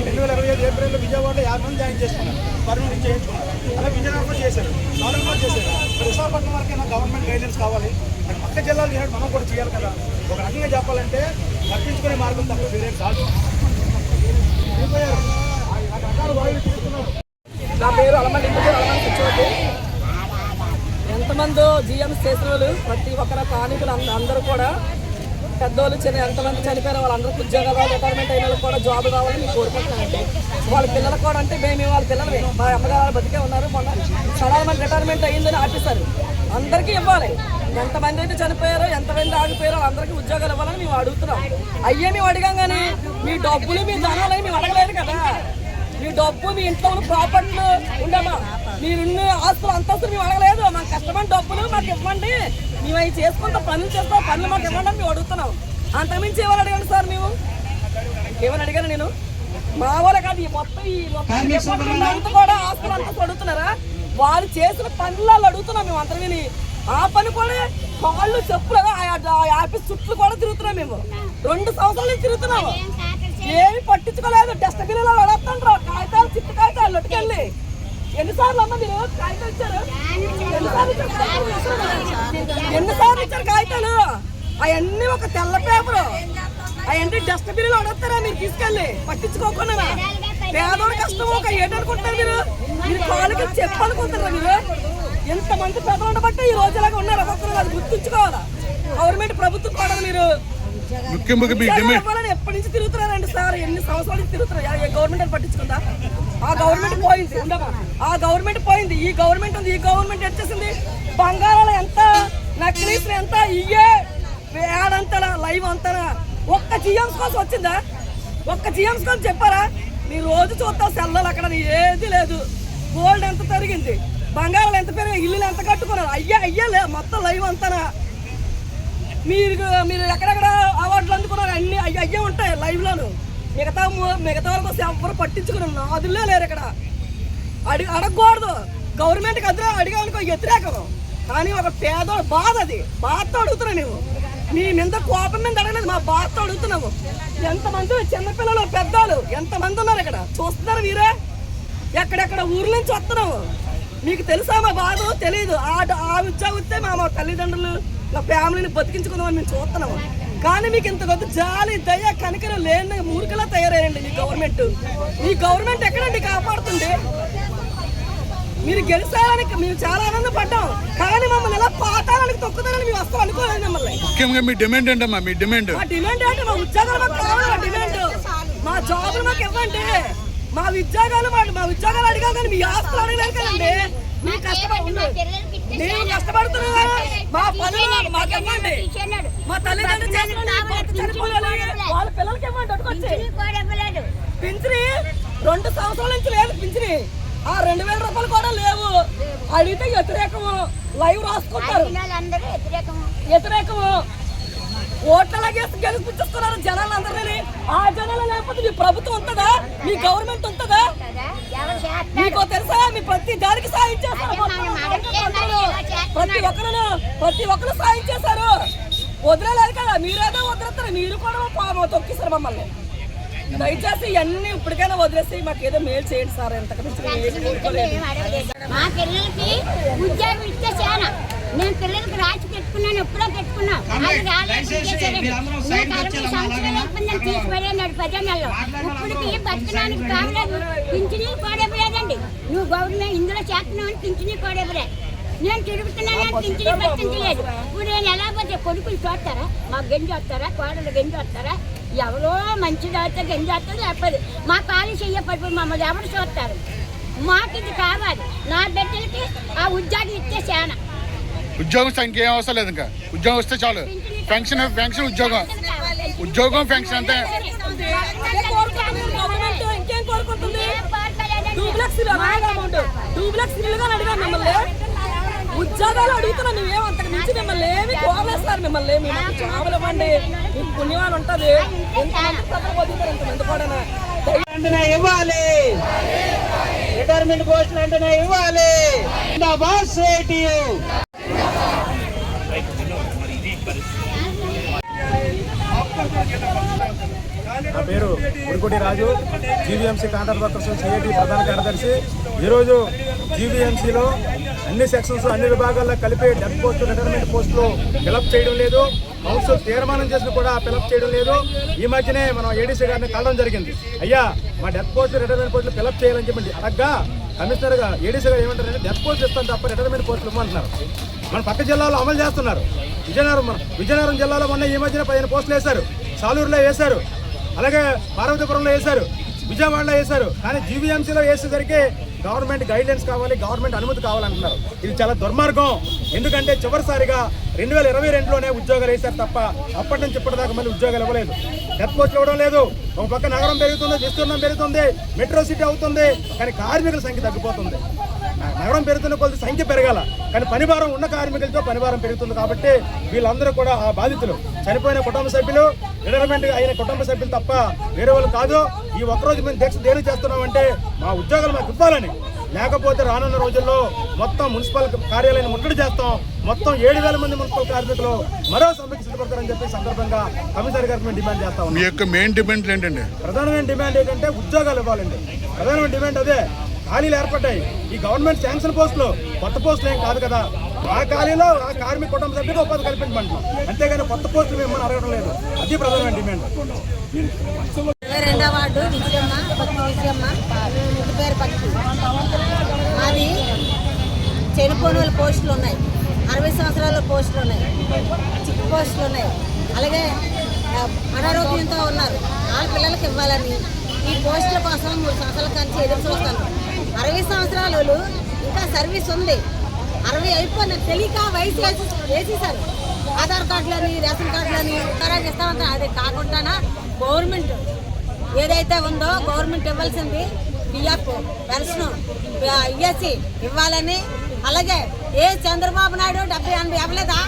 2025 ఏప్రిల్లో విజయవాడలో 50 మంది జాయిన్ చేసుకున్నారు, పర్మనెంట్ చేయించుకున్నారు. అలా విజయనగరంలో చేశారు, నాలుగులో చేశారు. మరి విశాఖపట్నం వరకే నాకు గవర్నమెంట్ గైడెన్స్ కావాలి. మరి పక్క జిల్లాలు చేయాలి, మనం కూడా చేయాలి కదా. ఒక రకంగా చెప్పాలంటే తప్పించుకునే మార్గం తప్ప వేరే కాదు. నా పేరు అలమండి కూర్చోండి. ఎంతమందో జిఎంస్ చేసిన వాళ్ళు ప్రతి ఒక్కరు స్థానికులు అందరూ కూడా పెద్దోళ్ళు ఎంతమంది చనిపోయిన వాళ్ళందరికీ ఉద్యోగాలు రిటైర్మెంట్ అయిన వాళ్ళు కూడా జాబ్ కావాలని మీకు కోరుకుంటున్నానండి. వాళ్ళ పిల్లలు కూడా అంటే మేము వాళ్ళ పిల్లలు మా అమ్మగారు బతికే ఉన్నారు. మొన్న సడన్ రిటైర్మెంట్ అయ్యిందని ఆపేశారు. అందరికీ ఇవ్వాలి. ఎంతమంది అయితే చనిపోయారో ఎంతమంది ఆగిపోయారో అందరికీ ఉద్యోగాలు ఇవ్వాలని మేము అడుగుతున్నాం. అయ్యే మేము అడిగాం కానీ మీ డబ్బులు మీ ధనాలు మేము అడగలేదు కదా. మీ డబ్బు మీ ఇంట్లో ఉన్న ప్రాపర్టీలు ఉండమా, మీరున్న ఆస్తులు అంతస్తులు మేము అడగలేదు. మాకు కష్టమైన డబ్బులు మాకు ఇవ్వండి, మేము అవి చేసుకుంటాం, పనులు చేస్తాం, పనులు మాకు ఇవ్వండి అని మేము అడుగుతున్నాం. అంతకుమించి ఏమని అడగండి సార్? మేము ఏమని అడిగాను నేను? మా వాళ్ళ కాదు, ఈ మొత్తం కూడా ఆస్తులు అంతస్తు అడుగుతున్నారా? వాళ్ళు చేసిన పనులలో అడుగుతున్నాం మేము అంతా విని. ఆ పని కూడా కాళ్ళు చెప్పులు ఆఫీస్ చుట్టూ కూడా తిరుగుతున్నాం. మేము 2 సంవత్సరాల నుంచి తిరుగుతున్నాము, ఏమి పట్టించుకోలేదు. డస్ట్బిన్లో పడేస్తాండ్రు కాగితాలు, చిట్టు కాగితాలు లొట్టుకెళ్ళి. ఎన్నిసార్లు అమ్మ మీరు కాగితాలు ఇచ్చారు? ఎన్నిసార్లు ఇచ్చారు కాగితాలు? అవన్నీ ఒక తెల్ల పేపరు, అవన్నీ డస్ట్బిన్లో పడేస్తారా మీరు తీసుకెళ్ళి పట్టించుకోకుండా? పేదోడు కష్టం ఒక ఏంటనుకుంటున్నారు మీరు? మీరు కాళ్ళకి చెప్పనుకుంటారా? మీరు ఎంతమంది పెద్దలు ఉండబట్టే ఈ రోజులాగా ఉన్నారు. ఒక్కొక్కరు అది గుర్తుంచుకోవాలా. గవర్నమెంట్ ప్రభుత్వం కూడా మీరు ఎప్పటి నుంచి తిరుగుతున్నారండి సార్? ఎన్ని సంవత్సరాల నుంచి తిరుగుతున్నారు? ఏ గవర్నమెంట్ పట్టించుకుందా? ఆ గవర్నమెంట్ పోయింది, ఆ గవర్నమెంట్ పోయింది. ఈ గవర్నమెంట్ ఉంది. ఈ గవర్నమెంట్ వచ్చేసింది. బంగారాలు ఎంత, నక్లీస్లు ఎంత, ఇయ్యే వేడంతనా లైవ్ అంతనా? ఒక్క జిఎంస్ కోసం వచ్చిందా? ఒక్క జిఎంస్ కోసం చెప్పారా? మీరు రోజు చూస్తాం సెల్లలు, అక్కడ ఏది లేదు. గోల్డ్ ఎంత పెరిగింది, బంగారాలు ఎంత పెరిగాయి, ఇల్లులు ఎంత కట్టుకున్నారు? అయ్యలే మొత్తం లైవ్ అంతనా? మీరు ఎక్కడెక్కడ అవార్డులు అందుకున్నారు? అన్ని అయ్యే ఉంటాయి లైవ్లోను. మిగతా వాళ్ళ కోసం ఎవరు పట్టించుకున్నారు? నాదులే లేరు ఇక్కడ. అడగకూడదు. గవర్నమెంట్కి అడిగామనుకో వ్యతిరేకం. కానీ ఒక పేదోడు బాధ, అది బాధతో అడుగుతున్నావు. నువ్వు మీ మీద కోపం మీద అడగలేదు, మా బాధతో అడుగుతున్నావు. ఎంతమంది చిన్నపిల్లలు పెద్దలు ఎంతమంది ఉన్నారు ఇక్కడ చూస్తున్నారు మీరే. ఎక్కడెక్కడ ఊర్ల నుంచి వస్తున్నావు. మీకు తెలుసా మా బాధ? తెలీదు. ఆ ఉద్యోగం వస్తే మా తల్లిదండ్రులు నా ఫ్యామిలీని బతికించుకుందామని మేము చూస్తున్నాము. కానీ మీకు ఇంత కొద్ది జాలి దయ కనికరం లేని మూర్ఖలా తయారయ్యండి మీ గవర్నమెంట్. మీ గవర్నమెంట్ ఎక్కడండి కాపాడుతుంది? మీరు గెలిచారని మేము చాలా ఆనందపడ్డాం, కానీ మమ్మల్ని ఎలా పాతాలని తొక్కుతారని మేము వస్తాం అనుకోలేదు. మిమ్మల్ని ముఖ్యంగా మీ డిమాండ్ ఏంటమ్మా? మీ డిమాండ్ అంటే మా ఉద్యోగాలు మాకు కావాలి. డిమాండ్ మా జాబులు మాకు ఇవ్వండి. మా ఉద్యోగాలు అడిగా కానీ మీ ఆస్తులు అడగలేదు కదండి. మేము కష్టపడుతున్నా, మా పనులు మాకు ఇవ్వండి. మా తల్లిదండ్రులు వాళ్ళ పిల్లలకి ఇవ్వండి. పింఛని 2 సంవత్సరాల నుంచి లేదు. పింఛని ఆ 2000 రూపాయలు కూడా లేవు. అడిగితే వ్యతిరేకము. లైవ్ రాసుకుంటారు, వ్యతిరేకము. ఓట్లలాగేసి గెలిపించుకున్నారు జనాలందరినీ. ఆ జనాలు లేకపోతే మీ ప్రభుత్వం ఉంటుందా? మీ గవర్నమెంట్ ఉంటుందా? మీకు తెలుసా? మీ ప్రతి దానికి సాయం చేస్తారు. ప్రతి ఒక్కరు సాయం చేశారు. వదిలేదు కదా, మీరేదో వదిలేస్తారు. మీరు కూడా తొక్కిస్తారు మమ్మల్ని. దయచేసి ఇవన్నీ ఇప్పటికైనా వదిలేసి మాకు ఏదో మేలు చేయండి సార్. ఎంతకమించి మా పిల్లలకి ఉద్యోగం ఇస్తే చాలా. నేను పిల్లలకి రాసి పెట్టుకున్నాను, ఎప్పుడో పెట్టుకున్నాం. అది రాలేదు. 60 సంవత్సరాలు అయిపోయిందని తీసుకుపోయాడు 10 నెలలు. ఇప్పటికి బతకడానికి కావలేదు. పింఛనీ కోడేపలేదండి. నువ్వు గవర్నమెంట్ ఇందులో చేస్తున్నావు, పింఛనీ కోడేపలే. నేను తిరుగుతున్నాను, పింఛనీ పట్టించలేదు. ఇప్పుడు నేను ఎలా పోతే కొడుకులు చూస్తారా? మాకు గంజి వస్తారా? కోడలు గంజి వస్తారా? ఎవరో మంచిది అయితే గంజి వస్తారు, లేకపోతే మా ఖాళీ చెయ్యపడి మమ్మల్ని ఎవరు చూస్తారు? మాకు ఇది కావాలి. నా బిడ్డలకి ఆ ఉద్యోగం ఇస్తే చాలా. ఉద్యోగం ఇంకేం అవసరం లేదు. ఇంకా ఉద్యోగం వస్తే చాలు. పెన్షన్ ఉద్యోగం పెన్షన్ అంతే. ఇంకేం కోరుకుంటుంది? 2 లక్షలు ఇల్లుగా అడిగాం మిమ్మల్ని. ఉద్యోగాలు అడుగుతున్నాం. మేమేం అంతకు మించి మిమ్మల్ని ఏమి కోరలేదు సార్. మిమ్మల్ని మేము జాబులు ఇవ్వండి, మీకు పుణ్యమాలు ఉంటుంది. ఎంతమంది కూడా ఇవ్వాలి, రిటైర్మెంట్ పోస్టులు అంటేనే ఇవ్వాలి. నా పేరు ఉరుకుటి రాజు, జీవీఎంసీ కాంట్రాక్ట్ వర్కర్స్ సిఐటి ప్రధాన కార్యదర్శి. ఈరోజు జీవీఎంసీలో అన్ని సెక్షన్స్ అన్ని విభాగాల్లో కలిపి డెత్ పోస్ట్ రిటైర్మెంట్ పోస్టులు ఫిలప్ చేయడం లేదు. కౌన్సిల్ తీర్మానం చేసిన కూడా ఫిలప్ చేయడం లేదు. ఈ మధ్యనే మనం ఏడీసీ గారిని కలవడం జరిగింది. అయ్యా మా డెత్ పోస్ట్ రిటైర్మెంట్ పోస్టులు ఫిలప్ చేయాలని చెప్పండి. అడగ్గా కమిషనర్ గా ఏడీసీ గారు ఏమంటారంటే డెత్ పోస్ట్ ఇస్తాను తప్ప రిటైర్మెంట్ పోస్టులు ఇవ్వమంటున్నారు. మన పక్క జిల్లాలో అమలు చేస్తున్నారు. విజయనగరం జిల్లాలో మొన్న ఈ మధ్యన 15 పోస్టులు వేశారు. సాలూరులో వేశారు, అలాగే పార్వతీపురంలో వేశారు, విజయవాడలో వేశారు. కానీ జీవీఎంసీలో వేసేసరికి గవర్నమెంట్ గైడ్లైన్స్ కావాలి, గవర్నమెంట్ అనుమతి కావాలంటున్నారు. ఇది చాలా దుర్మార్గం. ఎందుకంటే చివరిసారిగా 2022లోనే ఉద్యోగాలు వేశారు తప్ప అప్పటి నుంచి ఇప్పటిదాకా మళ్ళీ ఉద్యోగాలు ఇవ్వలేదు. డెత్ పోస్టులు ఇవ్వడం లేదు. ఒక పక్క నగరం పెరుగుతుంది, విస్తీర్ణం పెరుగుతుంది, మెట్రో సిటీ అవుతుంది, కానీ కార్మికుల సంఖ్య తగ్గిపోతుంది. నగరం పెరుగుతున్న కొద్ది సంఖ్య పెరగాల, కానీ పనిభారం ఉన్న కార్మికులతో పనిభారం పెరుగుతుంది. కాబట్టి వీళ్ళందరూ కూడా ఆ బాధితులు, చనిపోయిన కుటుంబ సభ్యులు, రిటైర్మెంట్ అయిన కుటుంబ సభ్యులు తప్ప వేరే వాళ్ళు కాదు. ఈ ఒక్కరోజు మేము దీక్ష దేనికి చేస్తున్నామంటే మా ఉద్యోగాలు మాకు ఇవ్వాలని. లేకపోతే రానున్న రోజుల్లో మొత్తం మున్సిపల్ కార్యాలయాన్ని ముట్టడి చేస్తాం. మొత్తం 7,000 మంది మున్సిపల్ కార్మికులు మరో సమ్మెకి సిద్ధపడతారని చెప్పి సందర్భంగా కమిషనర్ గారికి మేము డిమాండ్ చేస్తాం. మీ యొక్క మెయిన్ డిమాండ్ ఏంటండి? ప్రధానమైన డిమాండ్ ఏంటంటే ఉద్యోగాలు ఇవ్వాలండి. ప్రధానమైన డిమాండ్ అదే. ఖాళీలు ఏర్పడ్డాయి. ఈ గవర్నమెంట్ శాంక్షన్ పోస్టులు కొత్త పోస్టులు ఏం కాదు కదా. ఆ ఖాళీలో ఆ కార్మిక కుటుంబ సభ్యులకు ఉపాధి కల్పించమంటున్నాం, అంతేగాని కొత్త పోస్టులు మేము అడగడం లేదు. అది ప్రధానమైన డిమాండ్. 22వ వార్డు విజయమ్మ, ఇంటి పేరు పక్షి. మాది చనిపోయిన వాళ్ళ పోస్టులు ఉన్నాయి, 60 సంవత్సరాల పోస్టులు ఉన్నాయి, చిక్కు పోస్టులు ఉన్నాయి, అలాగే అనారోగ్యంతో ఉన్నారు. వాళ్ళ పిల్లలకి ఇవ్వాలని ఈ పోస్టుల కోసం 3 సంవత్సరాల నుంచి ఎదురు చూస్తాను. 60 సంవత్సరాలు ఇంకా సర్వీస్ ఉంది. 60 అయిపోయిన తెలియక వయసు వేసేసారు. ఆధార్ కార్డులని, రేషన్ కార్డులని ఉత్తరాలు ఇస్తామంటే అది కాకుండా గవర్నమెంట్ ఏదైతే ఉందో గవర్నమెంట్ ఇవ్వాల్సింది పిఎఫ్, పెన్షన్, ఈఎస్సీ ఇవ్వాలని. అలాగే చంద్రబాబు నాయుడు 70-80 ఇవ్వలేదా?